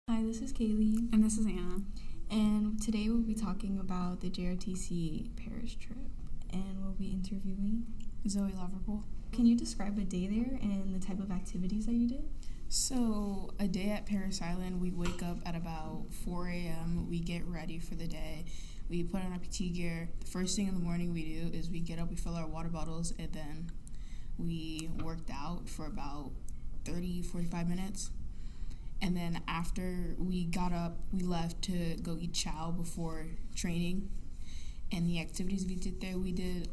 Hi, this is Kaylee. And this is Anna. And today we'll be talking about the NJROTC Parris trip. And we'll be interviewing Zoe Loverpool. Can you describe a day there and the type of activities that you did? So, a day at Parris Island, we wake up at about 4 a.m. We get ready for the day. We put on our PT gear. The first thing in the morning we do is we get up, we fill our water bottles, and then we worked out for about 45 minutes. And then after we got up, we left to go eat chow before training. And the activities we did there, we did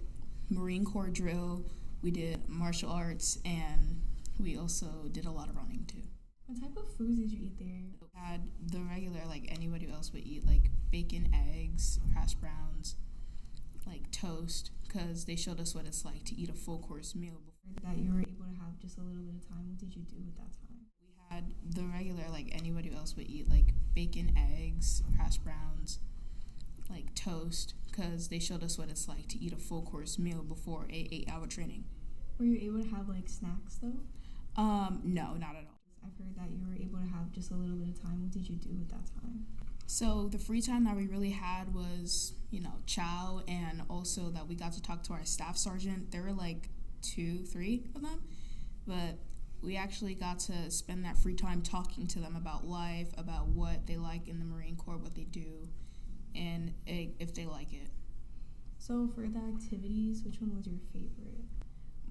Marine Corps drill, we did martial arts, and we also did a lot of running too. What type of foods did you eat there? We had the regular, like anybody else would eat, like bacon, eggs, hash browns, like toast, because they showed us what it's like to eat a full course meal. That you were able to have just a little bit of time. What did you do with that time? We had the regular, like anybody else would eat, like bacon, eggs, hash browns, like toast, because they showed us what it's like to eat a full course meal before a 8-hour training. Were you able to have like snacks though? No, not at all. I've heard that you were able to have just a little bit of time. What did you do with that time? So the free time that we really had was, chow, and also that we got to talk to our staff sergeant. There were like 2-3 of them, but we actually got to spend that free time talking to them about life, about what they like in the Marine Corps, what they do, and if they like it. So for the activities, which one was your favorite?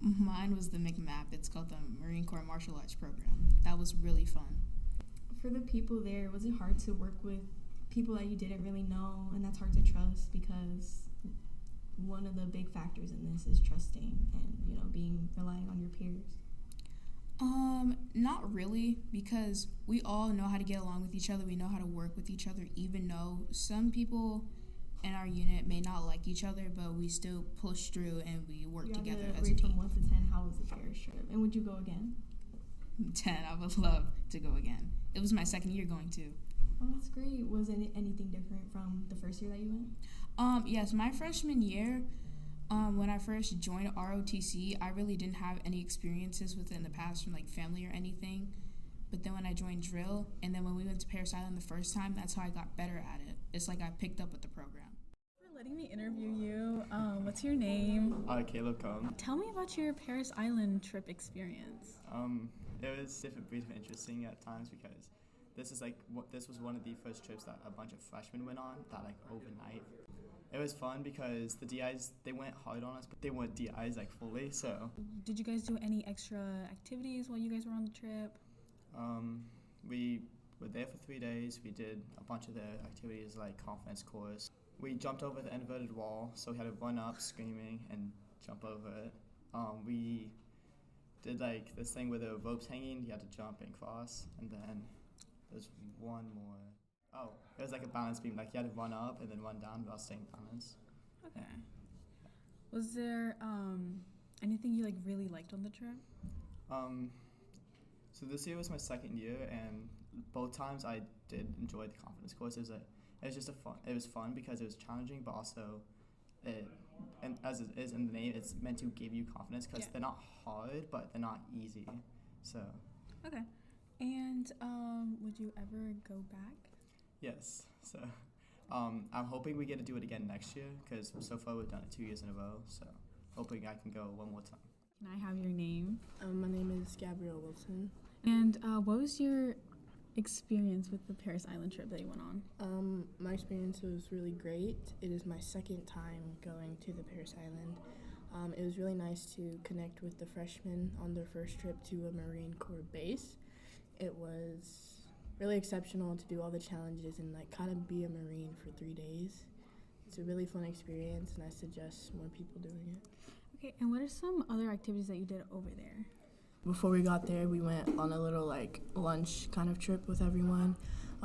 Mine was the McMAP. It's called the Marine Corps Martial Arts Program. That was really fun. For the people there, was it hard to work with people that you didn't really know, and that's hard to trust because one of the big factors in this is trusting and, relying on your peers? Not really, because we all know how to get along with each other. We know how to work with each other, even though some people in our unit may not like each other, but we still push through and we work together as a team. From 1 to 10, how was the Parris trip? And would you go again? 10, I would love to go again. It was my second year going too. Oh, that's great. Was anything different from the first year that you went? Yes, my freshman year, when I first joined ROTC, I really didn't have any experiences with it in the past from like family or anything. But then when I joined drill, and then when we went to Parris Island the first time, that's how I got better at it. It's like I picked up with the program. For letting me interview you, what's your name? Caleb Cohn. Tell me about your Parris Island trip experience. It was different, interesting at times because this was one of the first trips that a bunch of freshmen went on that like overnight. It was fun because the DIs, they went hard on us, but they weren't DIs like fully, so. Did you guys do any extra activities while you guys were on the trip? We were there for 3 days. We did a bunch of the activities like confidence course. We jumped over the inverted wall, so we had to run up screaming and jump over it. We did like this thing with the ropes hanging. You had to jump and cross, and then there's one more. Oh, it was like a balance beam. Like you had to run up and then run down while staying balanced. Okay. Was there anything you like really liked on the trip? So this year was my second year, and both times I did enjoy the confidence course. It was fun because it was challenging, but also and as it is in the name, it's meant to give you confidence because they're not hard, but they're not easy. So. Okay. And would you ever go back? Yes. So I'm hoping we get to do it again next year because so far we've done it 2 years in a row. So hoping I can go one more time. Can I have your name? My name is Gabrielle Wilson. And what was your experience with the Parris Island trip that you went on? My experience was really great. It is my second time going to the Parris Island. It was really nice to connect with the freshmen on their first trip to a Marine Corps base. It was really exceptional to do all the challenges and like kind of be a Marine for 3 days. It's a really fun experience, and I suggest more people doing it. Okay, and what are some other activities that you did over there? Before we got there, we went on a little like lunch kind of trip with everyone.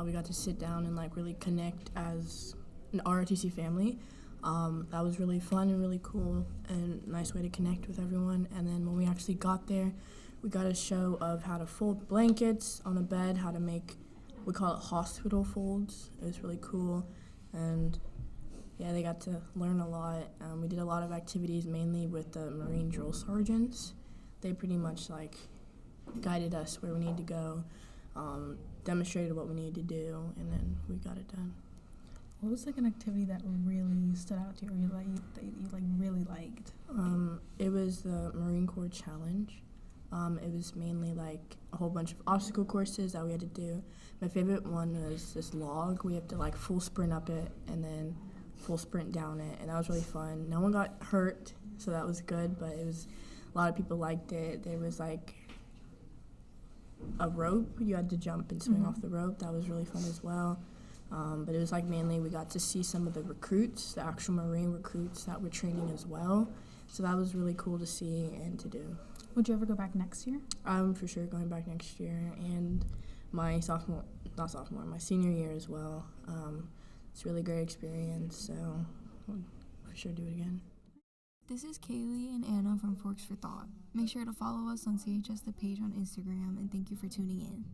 We got to sit down and like really connect as an ROTC family. That was really fun and really cool and nice way to connect with everyone. And then when we actually got there, we got a show of how to fold blankets on a bed, how to make, we call it hospital folds. It was really cool. And yeah, they got to learn a lot. We did a lot of activities mainly with the Marine drill sergeants. They pretty much like guided us where we need to go. demonstrated what we needed to do, and then we got it done. What was like an activity that really stood out to you, or that you really liked? It was the Marine Corps Challenge. It was mainly like a whole bunch of obstacle courses that we had to do. My favorite one was this log. We have to like full sprint up it and then full sprint down it, and that was really fun. No one got hurt, so that was good, but it was a lot of people liked it. There was like a rope. You had to jump and swing off the rope. That was really fun as well. But it was like mainly we got to see some of the recruits, the actual Marine recruits that were training as well. So that was really cool to see and to do. Would you ever go back next year? I'm for sure going back next year, and my my senior year as well. It's a really great experience, so I'll for sure do it again. This is Kaylee and Anna from Forks for Thought. Make sure to follow us on CHS The Page on Instagram, and thank you for tuning in.